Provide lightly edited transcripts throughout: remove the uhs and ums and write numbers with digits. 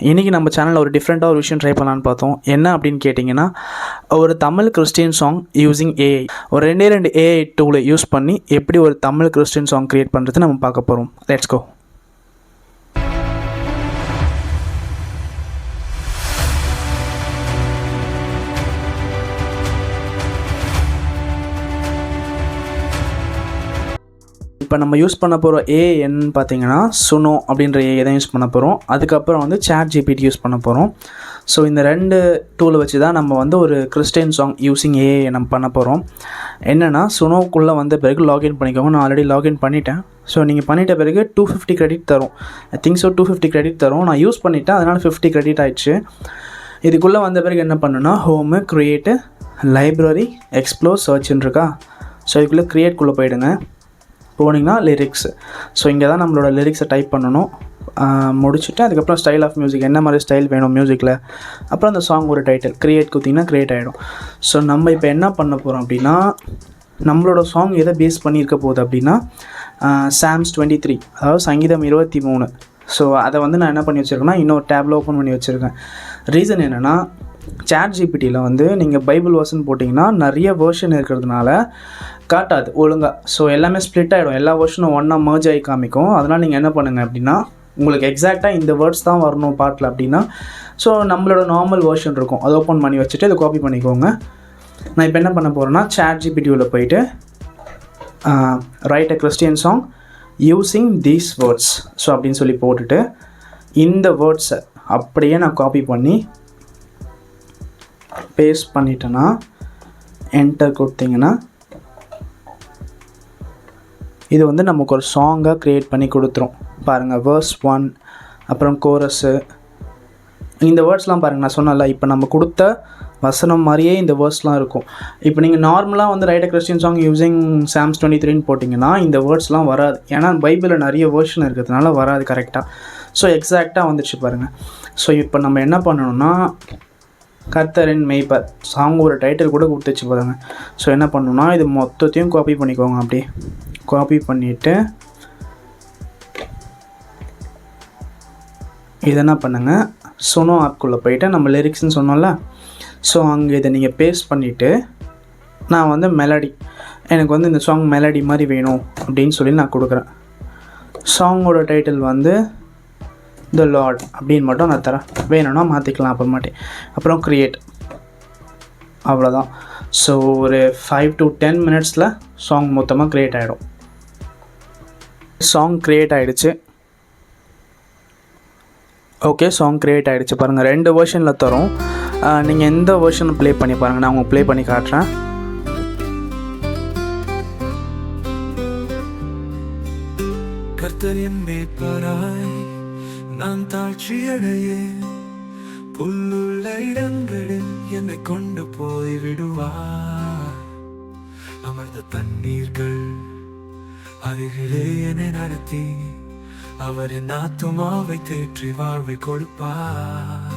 இன்றைக்கி நம்ம சேனலில் ஒரு டிஃப்ரெண்ட்டாக ஒரு விஷயம் ட்ரை பண்ணலான்னு பார்த்தோம். என்ன அப்படின்னு கேட்டிங்கன்னா, ஒரு Tamil Christian song using AI. ஒரு ரெண்டு ஏஐ டூலை யூஸ் பண்ணி எப்படி ஒரு தமிழ் கிறிஸ்டியன் சாங் க்ரியேட் பண்ணுறது நம்ம பார்க்க போகிறோம். Let's go. இப்போ நம்ம யூஸ் பண்ண போகிற ஏஐ என்னன்னு பார்த்தீங்கன்னா, சுனோ அப்படின்ற ஏஐ தான் யூஸ் பண்ண போகிறோம். அதுக்கப்புறம் வந்து சாட் ஜிபிடி யூஸ் பண்ண போகிறோம். ஸோ இந்த ரெண்டு டூலை வச்சு தான் நம்ம வந்து ஒரு கிறிஸ்டியன் சாங் யூஸிங் ஏஐ நம்ம பண்ண போகிறோம். என்னென்னா, சுனோக்குள்ளே வந்த பிறகு லாகின் பண்ணிக்கோங்க. நான் ஆல்ரெடி லாகின் பண்ணிட்டேன். ஸோ நீங்கள் பண்ணிட்ட பிறகு 250 கிரெடிட் தரும். ஐ திங்க் ஸோ 250 கிரெடிட் தரும். நான் யூஸ் பண்ணிவிட்டேன், அதனால் 50 கிரெடிட் ஆயிடுச்சு. இதுக்குள்ளே வந்த பிறகு என்ன பண்ணுன்னா, ஹோமு, க்ரியேட்டு, லைப்ரரி, எக்ஸ்ப்ளோர், சர்ச்ன்னு இருக்கா. ஸோ இதுக்குள்ளே க்ரியேட்குள்ளே போயிடுங்க. போனீங்கன்னா லிரிக்ஸ். ஸோ இங்கே தான் நம்மளோட லிரிக்ஸை டைப் பண்ணணும். முடிச்சுட்டு அதுக்கப்புறம் ஸ்டைல் ஆஃப் மியூசிக், என்ன மாதிரி ஸ்டைல் வேணும் மியூசிக்கில், அப்புறம் அந்த சாங் ஒரு டைட்டில் க்ரியேட் கொடுத்திங்கன்னா க்ரியேட் ஆகிடும். ஸோ நம்ம இப்போ என்ன பண்ண போகிறோம் அப்படின்னா, நம்மளோட சாங் எதை பேஸ் பண்ணியிருக்க போகுது அப்படின்னா, சாம்ஸ் 23, அதாவது சங்கீதம் 23. ஸோ அதை வந்து நான் என்ன பண்ணி வச்சுருக்கேன்னா, இன்னொரு டேப்பில் ஓப்பன் பண்ணி வச்சுருக்கேன். ரீசன் என்னென்னா, சாட் ஜிபிடியில் வந்து நீங்கள் பைபிள் வேர்ஷன் போட்டிங்கன்னா நிறைய வேர்ஷன் இருக்கிறதுனால காட்டாது ஒழுங்காக. ஸோ எல்லாமே ஸ்ப்ளிட் ஆகிடும். எல்லா வேர்ஷனும் ஒன்றா மர்ஜ் ஆகி காமிக்கும். அதனால் நீங்கள் என்ன பண்ணுங்கள் அப்படின்னா, உங்களுக்கு எக்ஸாக்டாக இந்த வேர்ட்ஸ் தான் வரணும் பாட்டில் அப்படின்னா, ஸோ நம்மளோட நார்மல் வேர்ஷன் இருக்கும், அதை ஓப்பன் பண்ணி வச்சுட்டு இதை காப்பி பண்ணிக்கோங்க. நான் இப்போ என்ன பண்ண போகிறேன்னா, சாட் ஜிபிடியில் போயிட்டு right a Christian song using these words so அப்படின்னு சொல்லி போட்டுட்டு, இந்த வேர்ட்ஸை அப்படியே நான் காப்பி பண்ணி பேஸ்ட் பண்ணிட்டேன்னா, என்டர் கொடுத்தீங்கன்னா இது வந்து நமக்கு ஒரு சாங்காக க்ரியேட் பண்ணி கொடுத்துரும். பாருங்கள், வேர்ஸ் 1, அப்புறம் கோரஸு, இந்த வேர்ட்ஸ்லாம் பாருங்கள். நான் சொன்னல, இப்போ நம்ம கொடுத்த வசனம் மாதிரியே இந்த வேர்ட்ஸ்லாம் இருக்கும். இப்போ நீங்கள் நார்மலாக வந்து write a Christian song using psalms 23ன்னு போட்டிங்கன்னா இந்த வேர்ட்ஸ்லாம் வராது. ஏன்னா பைபிளில் நிறைய வேர்ஷன் இருக்கிறதுனால வராது கரெக்டாக. ஸோ எக்ஸாக்டாக வந்துடுச்சு பாருங்கள். ஸோ இப்போ நம்ம என்ன பண்ணணும்னா, கர்த்தரின் மெய்ப்பர் சாங் ஒரு டைட்டில் கூட கொடுத்துச்சு பாருங்கள். ஸோ என்ன பண்ணணும்னா, இது மொத்தத்தையும் காப்பி பண்ணிக்கோங்க. அப்படியே காப்பி பண்ணிவிட்டு இது என்ன பண்ணுங்கள், சுனோ ஆப்குள்ளே போயிட்டு நம்ம லிரிக்ஸ்ன்னு சொன்னோம்ல, ஸோ அங்கே இதை நீங்கள் பேஸ்ட் பண்ணிவிட்டு, நான் வந்து மெலடி, எனக்கு வந்து இந்த சாங் மெலடி மாதிரி வேணும் அப்படின்னு சொல்லி நான் கொடுக்குறேன். சாங்கோட டைட்டில் வந்து த லார்ட் அப்படின்னு மட்டும் நான் தரேன். வேணும்னா மாற்றிக்கலாம் அப்புறமாட்டி. அப்புறம் க்ரியேட், அவ்வளோதான். ஸோ ஒரு 5 to 10 மினிட்ஸில் சாங் மொத்தமாக க்ரியேட் ஆகிடும். சாங் க்ரியேட் ஆகிடுச்சு. ஓகே, சாங் க்ரியேட் ஆகிடுச்சு. பாருங்கள், 2 வேர்ஷனில் தரும். நீங்கள் எந்த வேர்ஷன் ப்ளே பண்ணி பாருங்கள். நான் உங்களுக்கு ப்ளே பண்ணி காட்டுறேன். கர்த்தரின் மேய்ப்பராய் நான் தாழ்ச்சியடையே, புல்லுள்ள இடங்களில் என்னை கொண்டு போய் விடுவார். அமர்ந்த தண்ணீர்கள் அருகிலே என்னை நடத்தி, அவர் என் ஆத்துமாவை தேற்றி வாழ்வை கொடுப்பார்.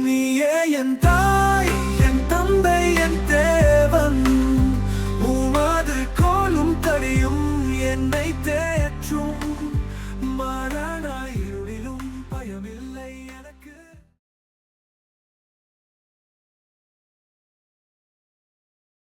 நீயே என் தாய், என் தந்தை, என் தேவன்,